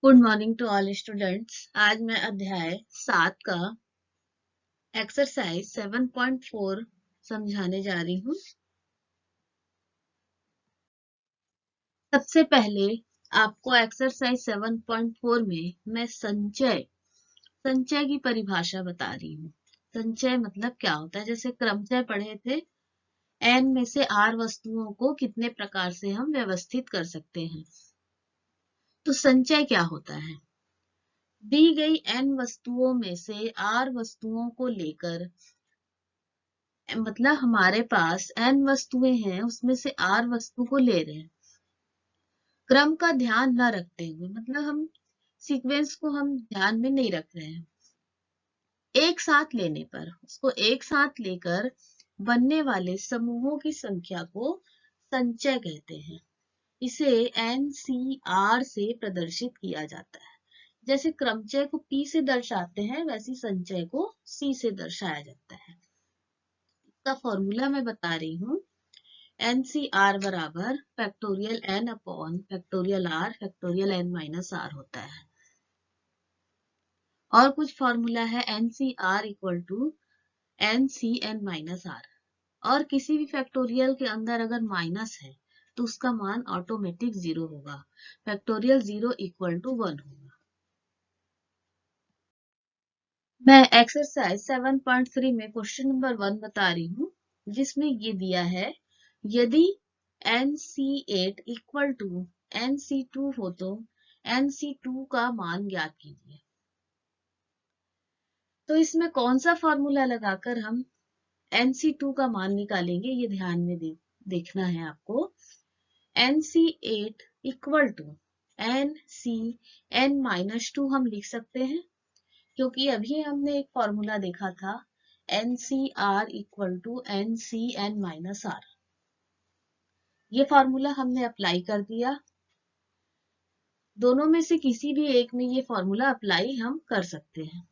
Good morning to all students. आज मैं अध्याय 7 का एक्सरसाइज 7.4 समझाने जा रही हूँ। सबसे पहले आपको एक्सरसाइज 7.4 में मैं संचय की परिभाषा बता रही हूँ। संचय मतलब क्या होता है? जैसे क्रमचय पढ़े थे, n में से r वस्तुओं को कितने प्रकार से हम व्यवस्थित कर सकते हैं। तो संचय क्या होता है? दी गई n वस्तुओं में से r वस्तुओं को लेकर, मतलब हमारे पास n वस्तुएं हैं, उसमें से r वस्तु को ले रहे हैं, क्रम का ध्यान न रखते हुए, मतलब हम सीक्वेंस को हम ध्यान में नहीं रख रहे हैं। एक साथ लेने पर, उसको एक साथ लेकर बनने वाले समूहों की संख्या को संचय कहते हैं। इसे NCR से प्रदर्शित किया जाता है। जैसे क्रमचय को P से दर्शाते हैं, वैसे संचय को C से दर्शाया जाता है। इसका फॉर्मूला मैं बता रही हूँ। NCR बराबर factorial n upon factorial r factorial n minus r होता है। और कुछ फॉर्मूला है NCR equal to NCn minus r। और किसी भी फैक्टोरियल के अंदर अगर माइनस है तो उसका मान ऑटोमेटिक 0 होगा। फैक्टोरियल 0 इक्वल टू 1 होगा। मैं एक्सरसाइज 7.3 में क्वेश्चन नंबर 1 बता रही हूँ, जिसमें ये दिया है, यदि NC8 इक्वल टू NC2 हो तो NC2 का मान ज्ञात कीजिए। तो इसमें कौन सा फॉर्मूला लगाकर हम NC2 का मान निकालेंगे, ये ध्यान में देखना है आपको। NC8 equal to NCn minus 2 हम लिख सकते हैं, क्योंकि अभी हमने एक फॉर्मूला देखा था NCR equal to NCn minus r। ये फॉर्मूला हमने अप्लाई कर दिया। दोनों में से किसी भी एक में ये फॉर्मूला अप्लाई हम कर सकते हैं।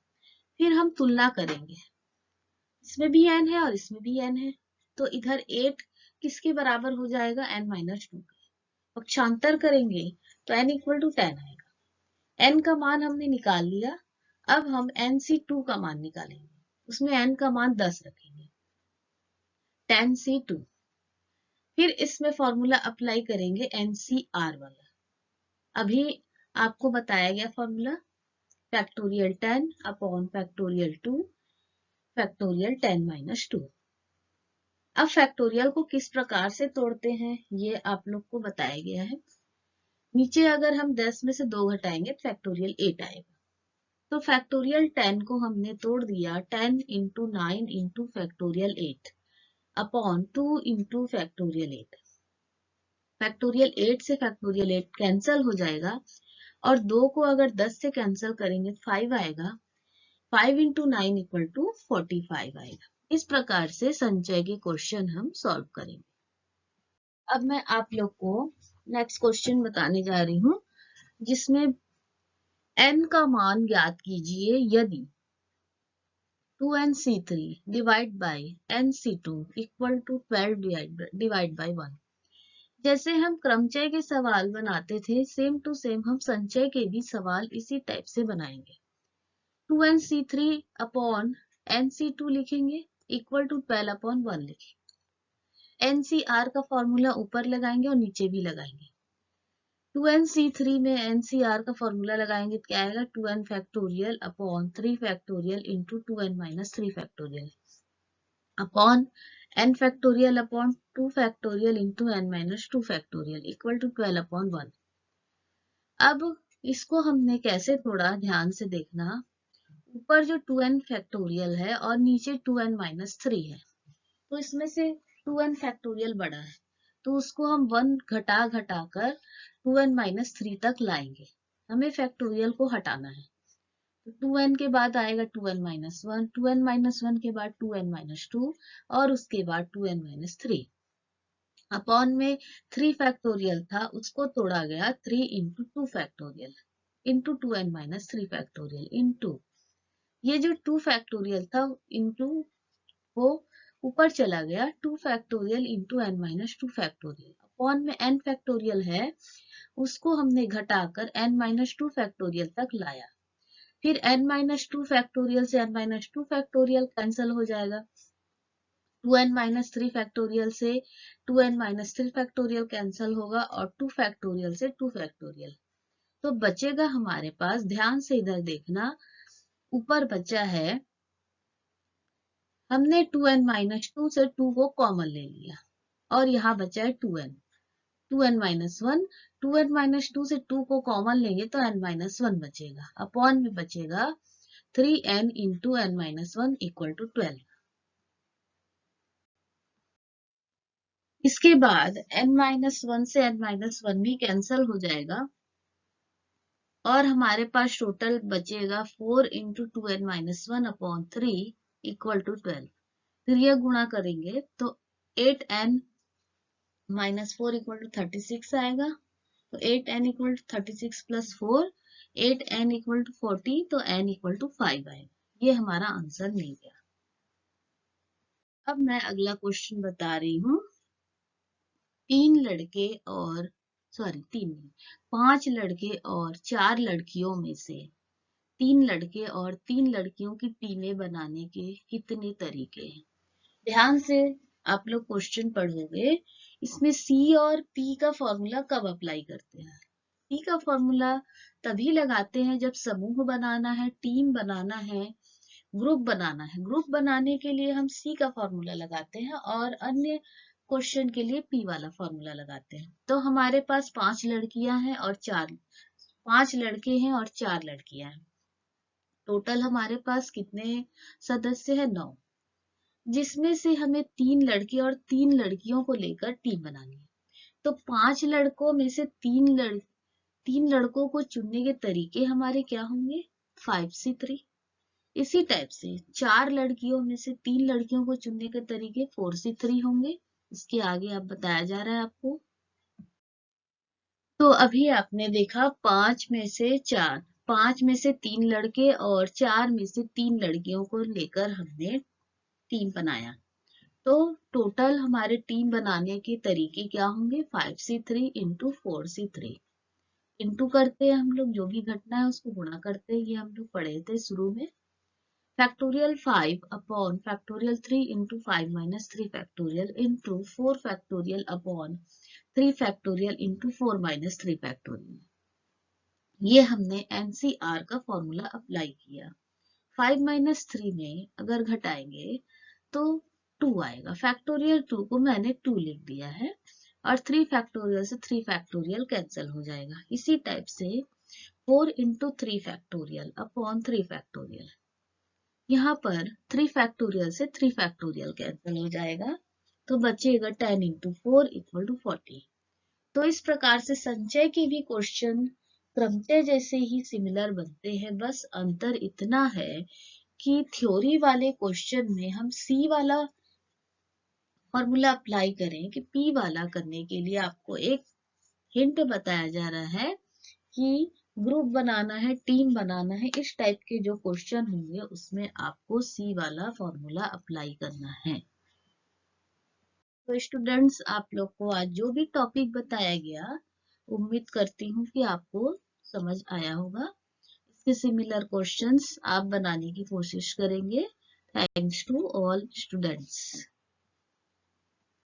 फिर हम तुलना करेंगे, इसमें भी n है और इसमें भी n है, तो इधर 8 किसके बराबर हो जाएगा? n माइनस 2 के। पक्षांतर करेंगे तो n इक्वल टू 10 आएगा। n का मान हमने निकाल लिया। अब हम NC2 का मान निकालेंगे, उसमें n का मान 10 रखेंगे, 10C2। फिर इसमें फॉर्मूला अप्लाई करेंगे NCR वाला। अभी आपको बताया गया formula, factorial 10 upon factorial 2 factorial 10 minus 2। अब फैक्टोरियल को किस प्रकार से तोड़ते हैं ये आप लोग को बताया गया है। नीचे अगर हम 10 में से 2 घटाएंगे तो फैक्टोरियल 8 आएगा। तो फैक्टोरियल 10 को हमने तोड़ दिया 10 into 9 into factorial 8 upon 2 into factorial 8। Factorial 8 से फैक्टोरियल 8 कैंसिल हो जाएगा, और 2 को अगर 10 से कैंसिल करेंगे तो 5 आएगा। 5 इंटू 9 इक्वल टू 45 आएगा। इस प्रकार से संचय के क्वेश्चन हम सॉल्व करेंगे। अब मैं आप लोग को नेक्स्ट क्वेश्चन बताने जा रही हूँ, जिसमें n का मान ज्ञात कीजिए यदि 2NC3 divide by NC2 equal to 12 divide by 1। जैसे हम क्रमचय के सवाल बनाते थे, सेम टू सेम हम संचय के भी सवाल इसी टाइप से बनाएंगे। 2NC3 अपॉन NC2 लिखेंगे इक्वल टू 12 अपॉन 1 लिखेंगे। NCR का फॉर्मूला ऊपर लगाएंगे और नीचे भी लगाएंगे। 2NC3 में NCR का फॉर्मूला लगाएंगे तो क्या आएगा? 2n factorial upon 3 factorial into 2n minus 3 factorial upon n factorial upon 2 factorial into n minus 2 factorial equal to 12 upon 1। अब इसको हमने कैसे तोड़ा, ध्यान से देखना। ऊपर जो 2n फैक्टोरियल है और नीचे 2n माइनस 3 है, तो इसमें से 2n फैक्टोरियल बड़ा है, तो उसको हम 1 घटा घटा कर 2n माइनस 3 तक लाएंगे। हमें फैक्टोरियल को हटाना है, तो 2n के बाद आएगा 2n माइनस 1, 2n माइनस 1 के बाद 2n माइनस 2 और उसके बाद 2n माइनस 3 अपॉन में 3 फैक्टोरियल था, उसको तोड़ा गया 3 into 2 factorial into 2n minus 3 factorial into ये जो 2 फैक्टोरियल था इंटू वो ऊपर चला गया 2 factorial into n minus 2 factorial upon में n फैक्टोरियल है, उसको हमने घटाकर n-2 फैक्टोरियल तक लाया। फिर n-2 फैक्टोरियल से n-2 फैक्टोरियल कैंसिल हो जाएगा। 2n-3 फैक्टोरियल से 2n-3 फैक्टोरियल कैंसिल होगा और 2 फैक्टोरियल से 2 फैक्टोरियल। तो बचेगा हमारे पास, ध्यान से इधर देखना, ऊपर बचा है, हमने 2n-2 से 2 को कॉमन ले लिया और यहाँ बचा है 2n, 2n-1, 2n-2 से 2 को कॉमन लेंगे तो n-1 बचेगा, अपॉन में बचेगा 3n into n-1 equal to 12। इसके बाद n-1 से n-1 भी कैंसिल हो जाएगा और हमारे पास टोटल बचेगा 4 into 2n-1 upon 3 equal to 12। फिर यह गुणा करेंगे तो 8n-4 इक्वल टू 36 आएगा। तो 8n equal to 36 plus 4, 8n equal to 40, तो n इक्वल टू 5 आएगा। ये हमारा आंसर मिल गया। अब मैं अगला क्वेश्चन बता रही हूँ। 5 लड़के और 4 लड़कियों में से 3 लड़के और 3 लड़कियों की टीमें बनाने के कितने तरीके हैं? ध्यान से आप लोग क्वेश्चन पढ़ोगे। इसमें सी और पी का फॉर्मूला कब अप्लाई करते हैं? पी का फॉर्मूला तभी लगाते हैं जब समूह बनाना है, टीम बनाना है, ग्रुप बनाना है। ग्रुप बनाने के लिए हम सी का फॉर्मूला लगाते हैं और अन्य क्वेश्चन के लिए पी वाला फॉर्मूला लगाते हैं। तो हमारे पास 5 लड़कियां हैं और 5 लड़के हैं और 4 लड़कियां हैं। टोटल हमारे पास कितने सदस्य हैं? 9, जिसमें से हमें 3 लड़के और 3 लड़कियों को लेकर टीम बनानी है। तो 5 लड़कों में से 3 लड़कों को चुनने के तरीके हमारे क्या होंगे? 5C3। इसी टाइप से 4 लड़कियों में से 3 लड़कियों को चुनने के तरीके 4C3 होंगे। इसके आगे अब बताया जा रहा है आपको। तो अभी आपने देखा 5 में से 4, 5 में से 3 लड़के और 4 में से 3 लड़कियों को लेकर हमने टीम बनाया। तो टोटल हमारे टीम बनाने के तरीके क्या होंगे? 5C3 into 4C3। इंटू करते हैं हम लोग, जो भी घटना है उसको गुणा करते हैं, ये हम लोग पढ़े थे शुरू में। Factorial 5 upon factorial 3 into 5 minus 3 factorial into 4 factorial upon 3 factorial into 4 minus 3 factorial. ये हमने एनसीआर का फॉर्मूला अप्लाई किया। 5 माइनस 3 में अगर घटाएंगे तो 2 आएगा। फैक्टोरियल 2 को मैंने 2 लिख दिया है और 3 फैक्टोरियल से 3 फैक्टोरियल कैंसिल हो जाएगा। इसी टाइप से 4 इंटू 3 फैक्टोरियल अपॉन 3 फैक्टोरियल। यहाँ पर 3 फैक्टोरियल से 3 फैक्टोरियल कैंसिल हो जाएगा तो बचेगा 10 इंटू 4 इक्वल टू 40। तो इस प्रकार से संचय के भी क्वेश्चन क्रमचय जैसे ही सिमिलर बनते हैं, बस अंतर इतना है कि थ्योरी वाले क्वेश्चन में हम सी वाला फॉर्मूला अप्लाई करें कि पी वाला करने के लिए आपको एक हिंट बताया जा रहा है कि ग्रुप बनाना है, टीम बनाना है। इस टाइप के जो क्वेश्चन होंगे उसमें आपको सी वाला फॉर्मूला अप्लाई करना है। तो स्टूडेंट्स, आप लोग को आज जो भी टॉपिक बताया गया, उम्मीद करती हूँ कि आपको समझ आया होगा। इसके सिमिलर क्वेश्चंस आप बनाने की कोशिश करेंगे। Thanks to all students.